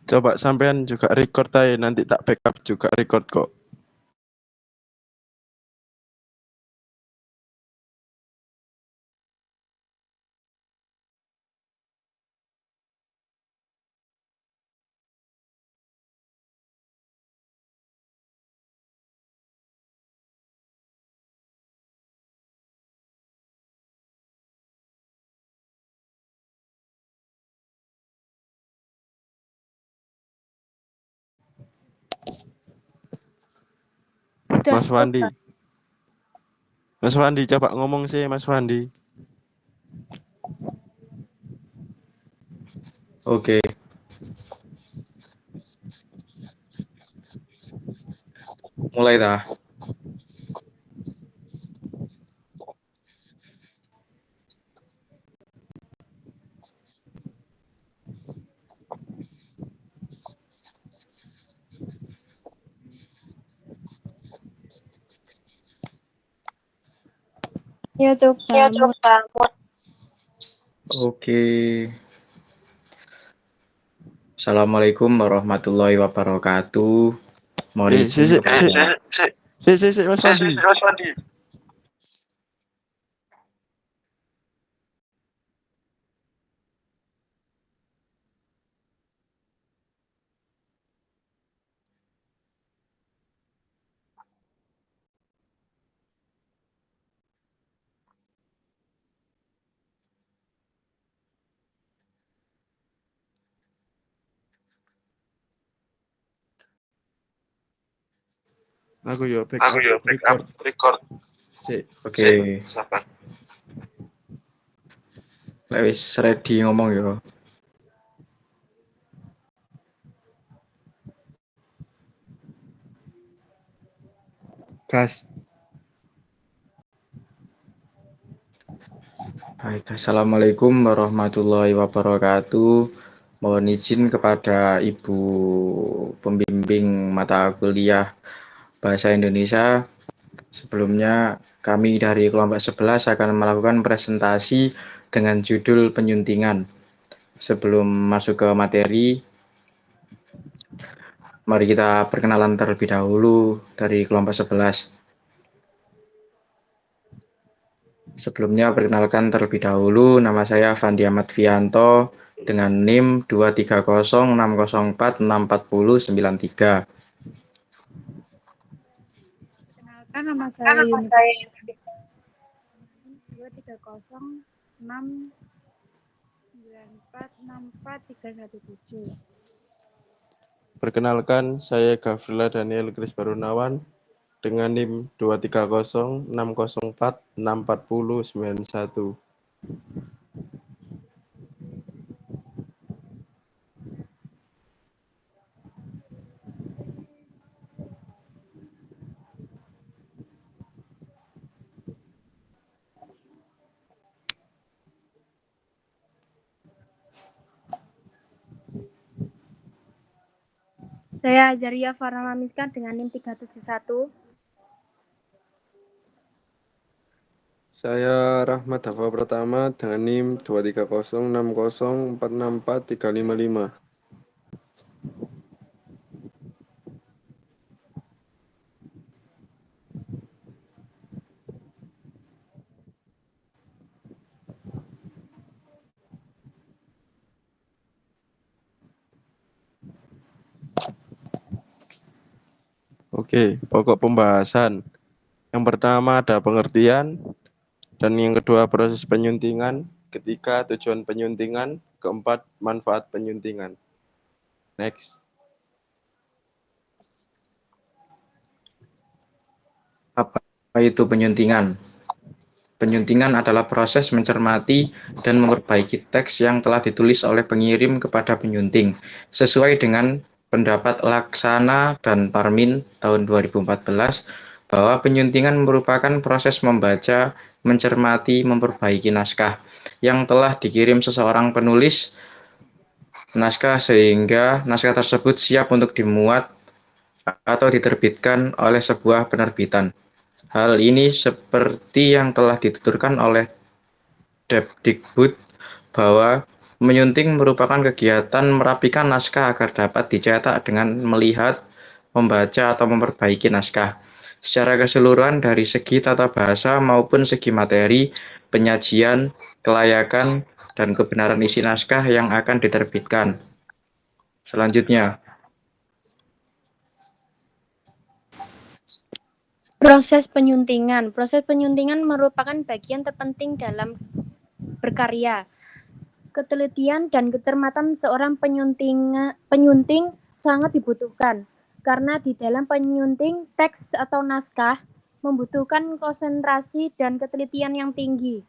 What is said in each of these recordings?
Coba sampean juga record aja, nanti tak backup juga record kok. Udah, Mas Wandi. Mas Wandi coba ngomong sih Mas Wandi. Oke. Mulai dah. Ya coba. Oke. Assalamualaikum warahmatullahi wabarakatuh. Mohon izin kepada Mas Wandi. Aku yo backup record. Oke. Sabar. Lek wis ready ngomong yo. Gas. Baik, Assalamualaikum warahmatullahi wabarakatuh. Mohon izin kepada Ibu pembimbing mata kuliah Bahasa Indonesia. Sebelumnya kami dari kelompok 11 akan melakukan presentasi dengan judul penyuntingan. Sebelum masuk ke materi, mari kita perkenalan terlebih dahulu dari kelompok 11. Sebelumnya perkenalkan terlebih dahulu, nama saya Fandi Ahmad Fianto dengan NIM 23060464093. Kenalkan nama saya Yuni. 2306094643417. Perkenalkan, saya Gavrila Daniel Kris Barunawan dengan NIM 23060464091. Saya Azaria Farnama Miska dengan NIM 371. Saya Rahmat Hafa Pratama dengan NIM 23060464355. Oke, pokok pembahasan. Yang pertama ada pengertian, dan yang kedua proses penyuntingan, ketiga tujuan penyuntingan, keempat manfaat penyuntingan. Next. Apa itu penyuntingan? Penyuntingan adalah proses mencermati dan memperbaiki teks yang telah ditulis oleh pengirim kepada penyunting, sesuai dengan pendapat Laksana dan Parmin tahun 2014, bahwa penyuntingan merupakan proses membaca, mencermati, memperbaiki naskah yang telah dikirim seseorang penulis naskah sehingga naskah tersebut siap untuk dimuat atau diterbitkan oleh sebuah penerbitan. Hal ini seperti yang telah dituturkan oleh Depdikbud bahwa Menyunting merupakan kegiatan merapikan naskah agar dapat dicetak dengan melihat, membaca, atau memperbaiki naskah. Secara keseluruhan dari segi tata bahasa maupun segi materi, penyajian, kelayakan, dan kebenaran isi naskah yang akan diterbitkan. Selanjutnya, Proses penyuntingan. Proses penyuntingan merupakan bagian terpenting dalam berkarya. Ketelitian dan kecermatan seorang penyunting sangat dibutuhkan, karena di dalam penyunting teks atau naskah membutuhkan konsentrasi dan ketelitian yang tinggi.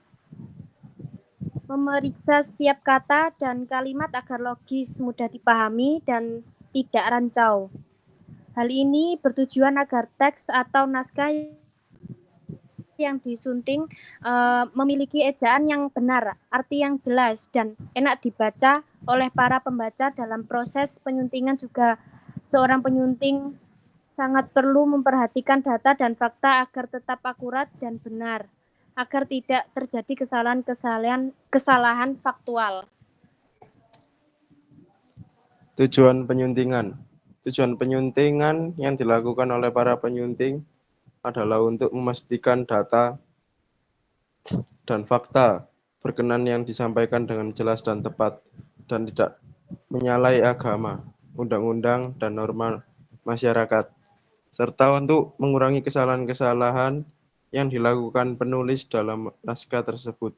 Memeriksa setiap kata dan kalimat agar logis, mudah dipahami, dan tidak rancau. Hal ini bertujuan agar teks atau naskah yang disunting memiliki ejaan yang benar, arti yang jelas, dan enak dibaca oleh para pembaca. Dalam proses penyuntingan juga seorang penyunting sangat perlu memperhatikan data dan fakta agar tetap akurat dan benar, agar tidak terjadi kesalahan faktual. Tujuan penyuntingan. Tujuan penyuntingan yang dilakukan oleh para penyunting adalah untuk memastikan data dan fakta berkenan yang disampaikan dengan jelas dan tepat, dan tidak menyalahi agama, undang-undang, dan norma masyarakat, serta untuk mengurangi kesalahan-kesalahan yang dilakukan penulis dalam naskah tersebut,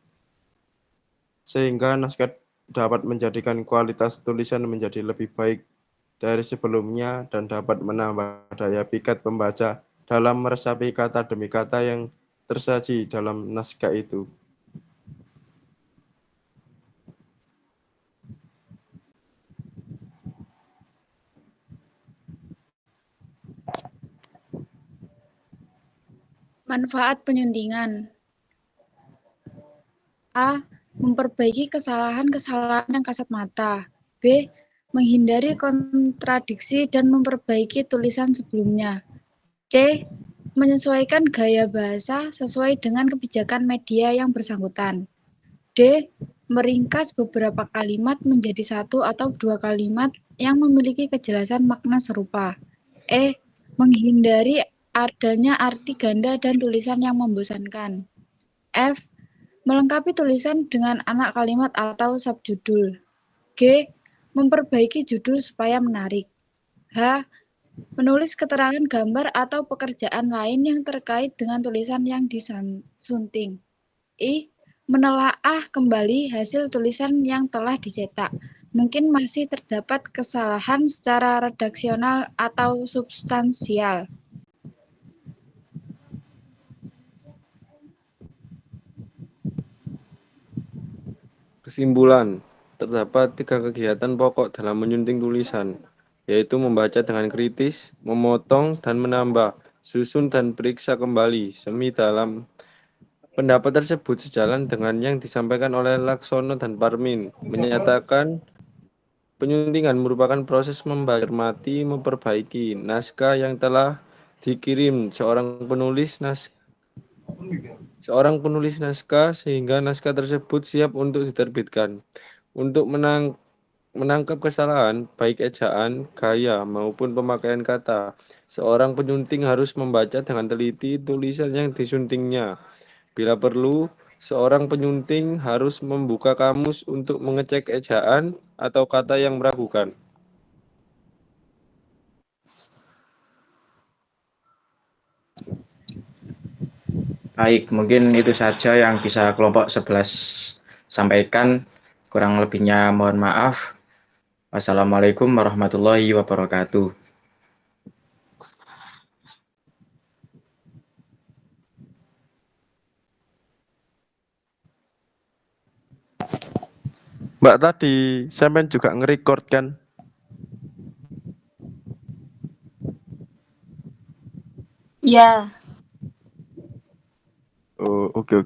sehingga naskah dapat menjadikan kualitas tulisan menjadi lebih baik dari sebelumnya dan dapat menambah daya pikat pembaca dalam meresapi kata demi kata yang tersaji dalam naskah itu. Manfaat penyuntingan. A. Memperbaiki kesalahan-kesalahan yang kasat mata. B. Menghindari kontradiksi dan memperbaiki tulisan sebelumnya. C. Menyesuaikan gaya bahasa sesuai dengan kebijakan media yang bersangkutan. D. Meringkas beberapa kalimat menjadi satu atau dua kalimat yang memiliki kejelasan makna serupa. E. Menghindari adanya arti ganda dan tulisan yang membosankan. F. Melengkapi tulisan dengan anak kalimat atau subjudul. G. Memperbaiki judul supaya menarik. H. Menulis keterangan gambar atau pekerjaan lain yang terkait dengan tulisan yang disunting. I. Menelaah kembali hasil tulisan yang telah dicetak. Mungkin masih terdapat kesalahan secara redaksional atau substansial. Kesimpulan, terdapat 3 kegiatan pokok dalam menyunting tulisan, yaitu membaca dengan kritis, memotong dan menambah, susun dan periksa kembali. Semi dalam pendapat tersebut sejalan dengan yang disampaikan oleh Laksono dan Parmin, menyatakan penyuntingan merupakan proses memperbaiki, memperbaiki naskah yang telah dikirim seorang penulis naskah sehingga naskah tersebut siap untuk diterbitkan. Untuk menangkap kesalahan, baik ejaan, gaya, maupun pemakaian kata, seorang penyunting harus membaca dengan teliti tulisan yang disuntingnya. Bila perlu, seorang penyunting harus membuka kamus untuk mengecek ejaan atau kata yang meragukan. baik, mungkin itu saja yang bisa kelompok 11 sampaikan. Kurang lebihnya mohon maaf. Wassalamualaikum warahmatullahi wabarakatuh. Mbak, tadi sampean juga nge-record kan? Ya. Oh, oke.